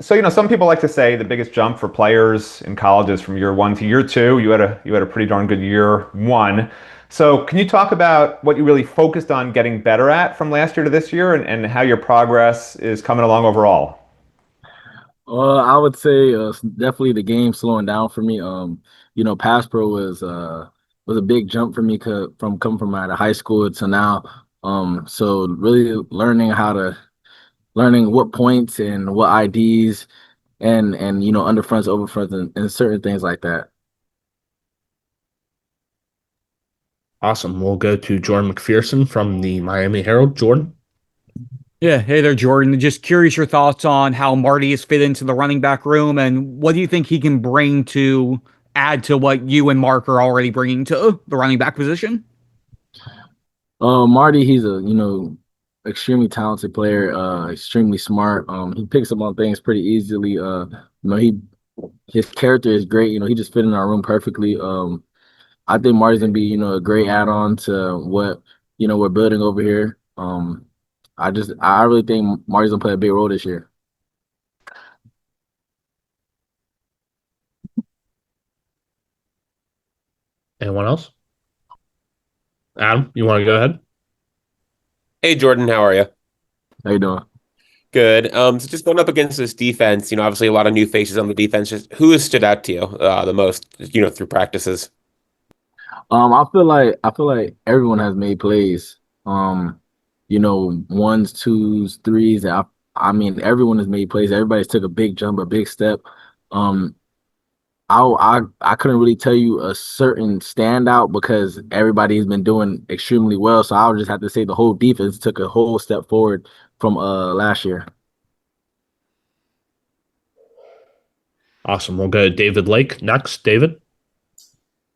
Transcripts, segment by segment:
So, some people like to say the biggest jump for players in college is from year one to year two. You had a pretty darn good year one. So, can you talk about what you really focused on getting better at from last year to this year and how your progress is coming along overall? I would say definitely the game slowing down for me. Pass pro was a big jump for me from coming from out of high school to now. So really learning what points and what IDs and under fronts, over fronts, and certain things like that. Awesome. We'll go to Jordan McPherson from the Miami Herald. Jordan. Yeah, hey there, Jordan. Just curious your thoughts on how Marty has fit into the running back room, and what do you think he can bring to add to what you and Mark are already bringing to the running back position? Marty, he's a extremely talented player, extremely smart. He picks up on things pretty easily. He his character is great. He just fit in our room perfectly. I think Marty's gonna be a great add-on to what we're building over here. I really think Marty's gonna play a big role this year. Anyone else? Adam, you want to go ahead? Hey Jordan, how are you? How you doing? Good. So just going up against this defense, obviously a lot of new faces on the defense. Just who has stood out to you the most, through practices? I feel like everyone has made plays. Ones, twos, threes. I mean, everyone has made plays. Everybody's took a big jump, a big step. Um, I couldn't really tell you a certain standout because everybody's been doing extremely well. So I'll just have to say the whole defense took a whole step forward from last year. Awesome. We'll go to David Lake next. David.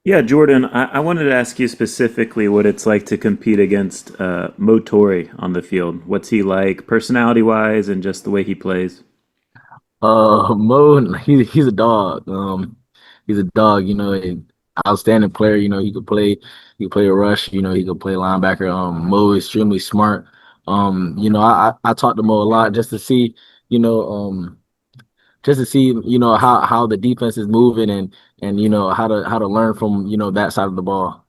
Yeah, Jordan, I wanted to ask you specifically what it's like to compete against Mo Torre on the field. What's he like personality-wise and just the way he plays? Mo, he's a dog. He's a dog. An outstanding player. He could play a rush. He could play linebacker. Mo is extremely smart. I talked to Mo a lot you know, um, just to see, how the defense is moving and how to learn from that side of the ball.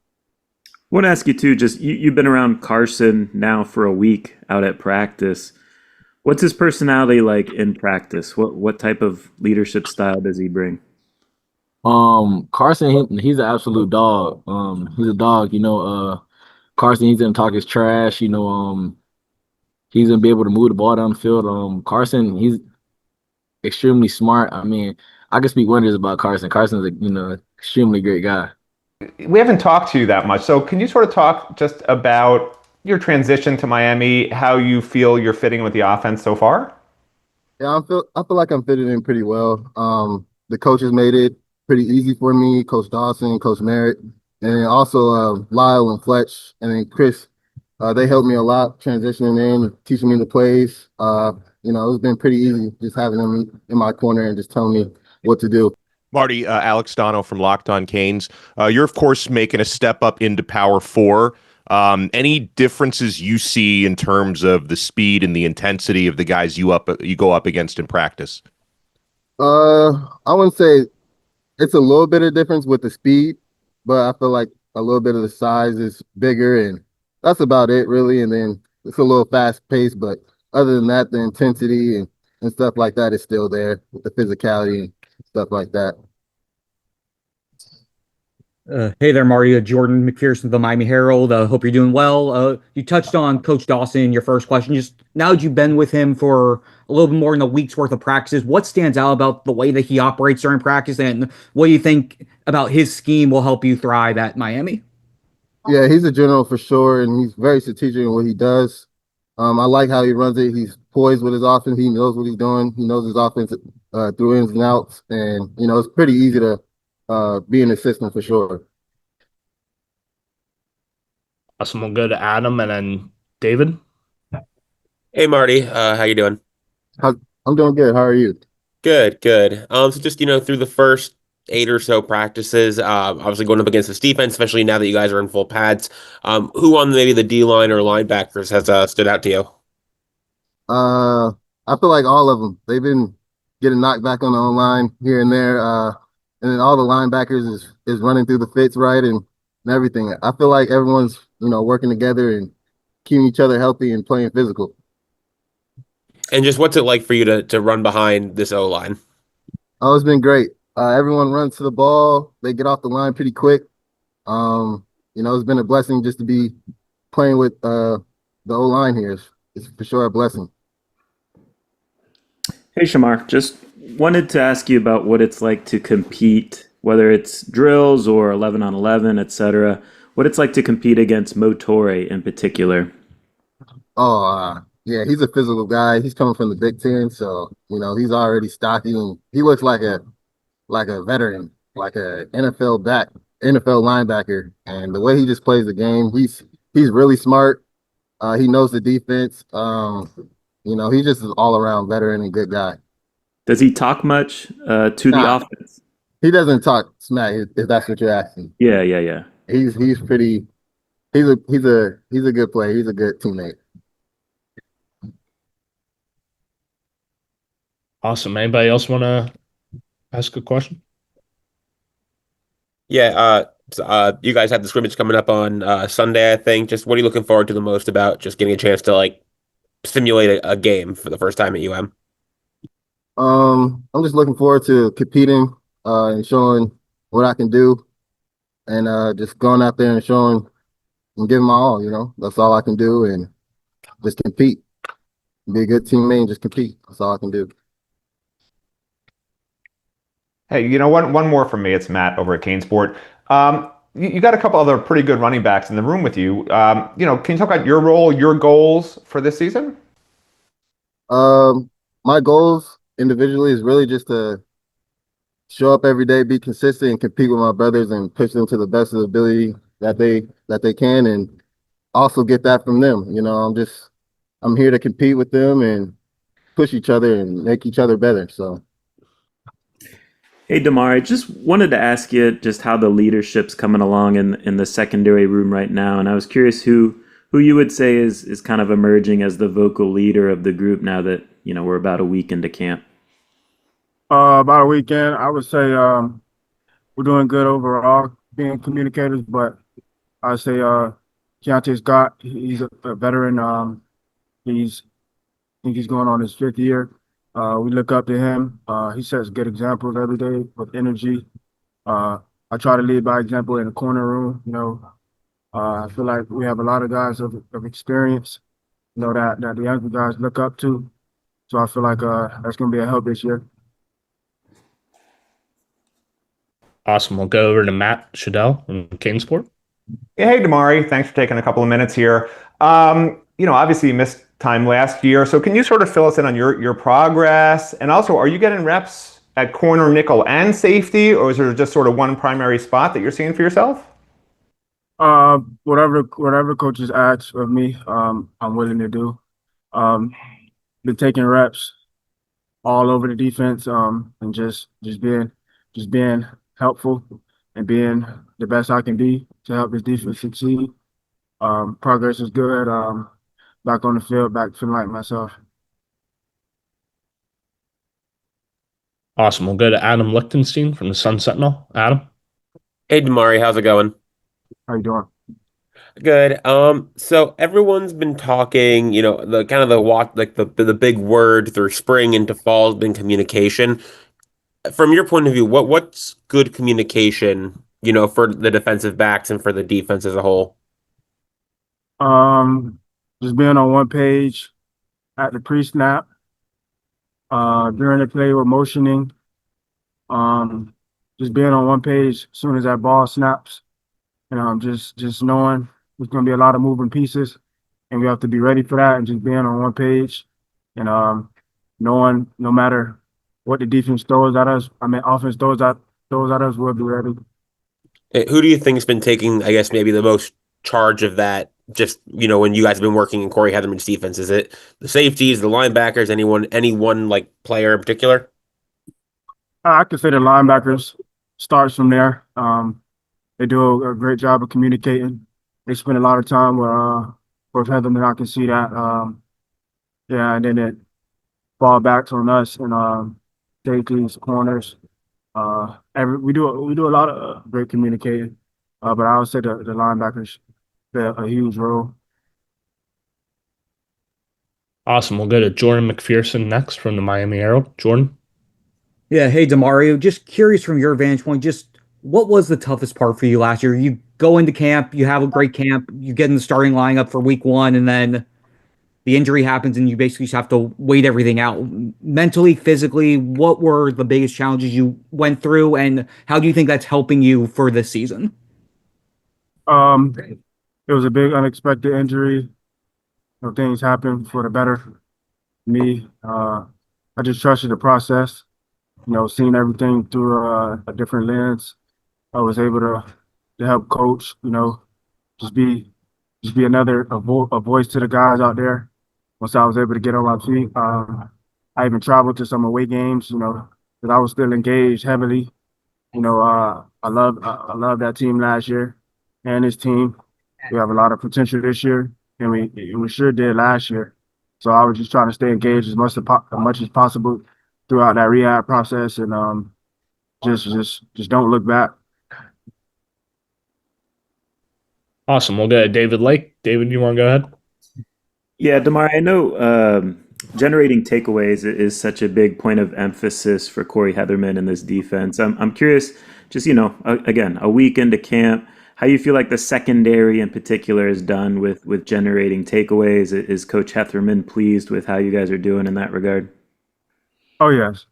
I want to ask you too, just you've been around Carson now for a week out at practice. What's his personality like in practice? What type of leadership style does he bring? Carson, he's an absolute dog. He's a dog. Carson, he's gonna talk his trash. He's gonna be able to move the ball down the field. Carson, he's extremely smart. I mean, I can speak wonders about Carson. Carson's a extremely great guy. We haven't talked to you that much, so can you sort of talk just about your transition to Miami, how you feel you're fitting with the offense so far? Yeah, I feel like I'm fitting in pretty well. The coaches made it pretty easy for me, Coach Dawson, Coach Merritt, and then also Lyle and Fletch, and then Chris. They helped me a lot transitioning in, teaching me the plays. It's been pretty easy just having them in my corner and just telling me what to do. Marty, Alex Dono from Locked On Canes. You're, of course, making a step up into Power Four. Any differences you see in terms of the speed and the intensity of the guys you go up against in practice? I wouldn't say it's a little bit of difference with the speed, but I feel like a little bit of the size is bigger, and that's about it, really. And then it's a little fast paced, but other than that, the intensity and stuff like that is still there with the physicality and stuff like that. Hey there, Marty. Jordan McPherson of the Miami Herald. Hope you're doing well. You touched on Coach Dawson in your first question. Just now that you've been with him for a little bit more than a week's worth of practices, what stands out about the way that he operates during practice, and what do you think about his scheme will help you thrive at Miami? Yeah, he's a general for sure, and he's very strategic in what he does. I like how he runs it. He's poised with his offense. He knows what he's doing. He knows his offense through ins and outs, and it's pretty easy to be in the system for sure. Awesome. We'll go to Adam and then David. Hey Marty, how you doing? I'm doing good. How are you? Good, good. So just through the first eight or so practices, obviously going up against this defense, especially now that you guys are in full pads. Who on maybe the D line or linebackers has stood out to you? I feel like all of them. They've been getting knocked back on the line here and there. And then all the linebackers is running through the fits right and everything. I feel like everyone's, working together and keeping each other healthy and playing physical. And just what's it like for you to run behind this O line? Oh, it's been great. Everyone runs to the ball. They get off the line pretty quick. It's been a blessing just to be playing with the O line here. It's for sure a blessing. Hey, Shamar, just wanted to ask you about what it's like to compete, whether it's drills or 11 on 11, etc. What it's like to compete against Mo Torre in particular. Oh, yeah, he's a physical guy. He's coming from the Big Ten, so he's already stocky and he looks like a veteran, like a NFL linebacker. And the way he just plays the game, he's really smart. He knows the defense. He's just an all around veteran and good guy. Does he talk much to the Nah, offense? he doesn't talk smack if that's what you're asking. Yeah. He's pretty. He's a good player. He's a good teammate. Awesome. Anybody else want to ask a question? Yeah, you guys have the scrimmage coming up on Sunday, I think. Just what are you looking forward to the most about just getting a chance to like simulate a game for the first time at UM? I'm just looking forward to competing and showing what I can do, and just going out there and showing and giving my all. That's all I can do, and just compete. Be a good teammate and just compete. That's all I can do. Hey, one more from me. It's Matt over at CaneSport. You got a couple other pretty good running backs in the room with you. Can you talk about your role, your goals for this season? My goals individually is really just to show up every day, be consistent, and compete with my brothers and push them to the best of the ability that they can, and also get that from them. I'm here to compete with them and push each other and make each other better. So. Hey, Damari, just wanted to ask you just how the leadership's coming along in the secondary room right now, and I was curious who you would say is kind of emerging as the vocal leader of the group now that we're about a week into camp. About a weekend, I would say we're doing good overall, being communicators. But I say Keontae Scott, he's a veteran. I think he's going on his 5th year. We look up to him. He sets good examples every day with energy. I try to lead by example in the corner room. I feel like we have a lot of guys of experience, that the younger guys look up to. So I feel like that's going to be a help this year. Awesome. We'll go over to Matt Shadell from CaneSport. Yeah, hey, Damari. Thanks for taking a couple of minutes here. Obviously you missed time last year, so can you sort of fill us in on your progress? And also, are you getting reps at corner, nickel, and safety, or is there just sort of one primary spot that you're seeing for yourself? Whatever coaches ask of me, I'm willing to do. Been taking reps all over the defense, and just being helpful and being the best I can be to help this defense succeed. Progress is good. Back on the field, back feeling like myself. Awesome. We'll go to Adam Lichtenstein from the Sun Sentinel. Adam. Hey, Damari, how's it going? How you doing? Good. So everyone's been talking, the kind of the big word through spring into fall has been communication. From your point of view, what's good communication, for the defensive backs and for the defense as a whole? Just being on one page at the pre-snap, during the play, we're motioning. Just being on one page as soon as that ball snaps, just knowing there's going to be a lot of moving pieces, and we have to be ready for that. And just being on one page, and knowing no matter what the defense throws at us, offense throws at us, we'll be ready. Who do you think has been taking, I guess, maybe the most charge of that? Just, when you guys have been working in Corey Heatherman's defense, is it the safeties, the linebackers, any one like player in particular? I could say the linebackers starts from there. They do a great job of communicating. They spend a lot of time with Coach Heatherman. I can see that. And then it fall back on us, and safeties, corners. We do a lot of great communicating, but I would say the linebackers play a huge role. Awesome. We'll go to Jordan McPherson next from the Miami Herald. Jordan. Yeah, hey Demario, just curious from your vantage point, just what was the toughest part for you last year? You go into camp, you have a great camp, you get in the starting lineup for week one, and then the injury happens and you basically just have to wait everything out. Mentally, physically, what were the biggest challenges you went through, and how do you think that's helping you for this season? Um, it was a big unexpected injury. Things happen for the better. Me, I just trusted the process. Seeing everything through a different lens. I was able to help coach. Just be another a voice to the guys out there. Once I was able to get on my feet, I even traveled to some away games. Because I was still engaged heavily. I love that team last year and this team. We have a lot of potential this year, and we sure did last year. So I was just trying to stay engaged as much as possible throughout that rehab process, and just don't look back. Awesome. We'll go to David Lake. David, you want to go ahead? Yeah, Damari, I know generating takeaways is such a big point of emphasis for Corey Heatherman in this defense. I'm curious, just, again, a week into camp, how you feel like the secondary in particular is done with generating takeaways. Is Coach Heatherman pleased with how you guys are doing in that regard? Oh yes,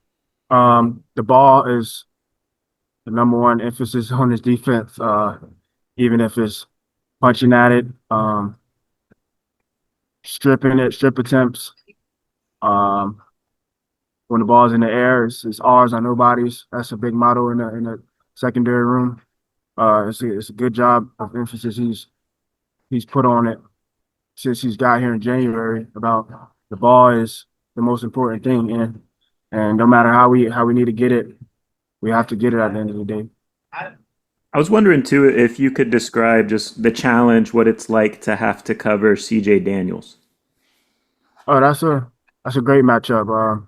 the ball is the number one emphasis on his defense. Even if it's punching at it, strip attempts. Um, when the ball's in the air, it's ours or nobody's. That's a big motto in the secondary room. It's a good job of emphasis he's put on it since he's got here in January about the ball is the most important thing, and no matter how we need to get it, we have to get it at the end of the day. I was wondering too if you could describe just the challenge, what it's like to have to cover CJ Daniels. Oh, that's a great matchup.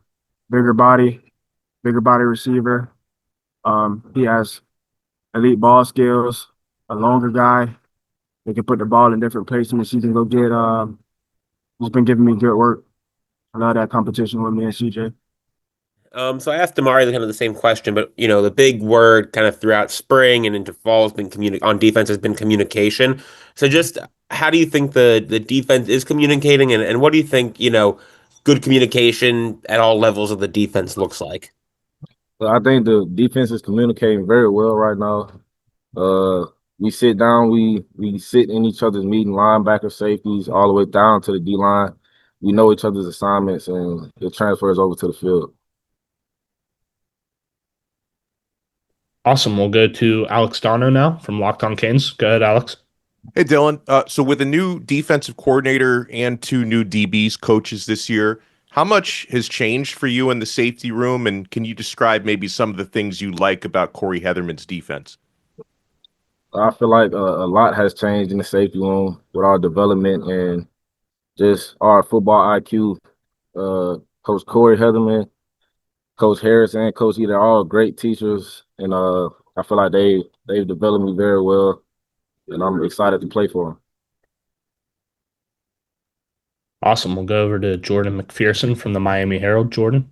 Bigger body, bigger body receiver. He has elite ball skills. A longer guy. They can put the ball in different places. He can go get. He's been giving me good work. I love that competition with me and CJ. So I asked Damari kind of the same question, but the big word kind of throughout spring and into fall has been on defense has been communication. So just how do you think the defense is communicating, and what do you think, good communication at all levels of the defense looks like? Well, I think the defense is communicating very well right now. We sit down, we sit in each other's meeting, linebacker, safeties, all the way down to the D line. We know each other's assignments, and it transfers over to the field. Awesome. We'll go to Alex Darno now from Locked On Canes. Go ahead, Alex. Hey, Dylan. So with a new defensive coordinator and two new DBs coaches this year, how much has changed for you in the safety room? And can you describe maybe some of the things you like about Corey Heatherman's defense? I feel like a lot has changed in the safety room with our development and just our football IQ. Coach Corey Heatherman, Coach Harris, and Coach Eder are all great teachers, and I feel like they've developed me very well, and I'm excited to play for them. Awesome. We'll go over to Jordan McPherson from the Miami Herald. Jordan.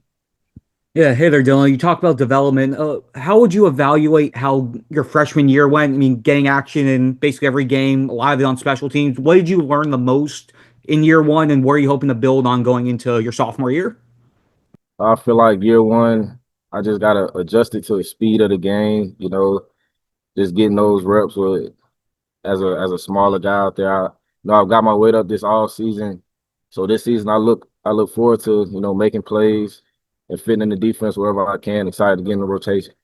Yeah, hey there, Dylan. You talked about development. How would you evaluate how your freshman year went? I mean, getting action in basically every game, a lot of it on special teams. What did you learn the most in year one, and where are you hoping to build on going into your sophomore year? I feel like year one, I just gotta adjust it to the speed of the game. Just getting those reps with as a smaller guy out there. I've got my weight up this all season, so this season I look forward to making plays and fitting in the defense wherever I can. Excited to get in the rotation.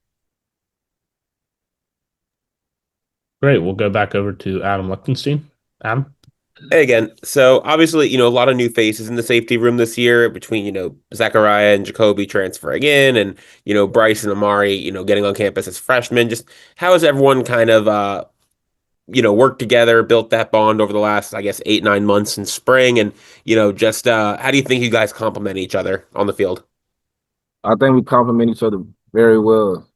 Great. We'll go back over to Adam Lichtenstein. Adam. Hey again. So obviously, a lot of new faces in the safety room this year between, Zachariah and Jacoby transferring in and, Bryce and Amari, getting on campus as freshmen. Just how has everyone kind of, worked together, built that bond over the last, I guess, 8-9 months in spring? And, just how do you think you guys complement each other on the field? I think we complement each other very well.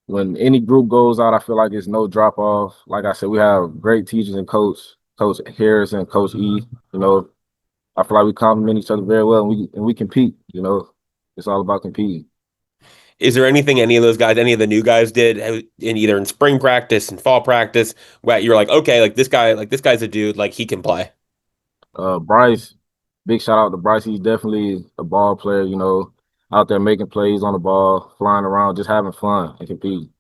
When any group goes out, I feel like it's no drop off. Like I said, we have great teachers and Coach Harris and Coach E. You know, I feel like we complement each other very well, and we compete. You know, it's all about competing. Is there anything any of those guys, any of the new guys did in either in spring practice and fall practice where you're like, okay, like this guy's a dude, like he can play? Bryce, big shout out to Bryce. He's definitely a ball player. You know, out there making plays on the ball, flying around, just having fun and competing.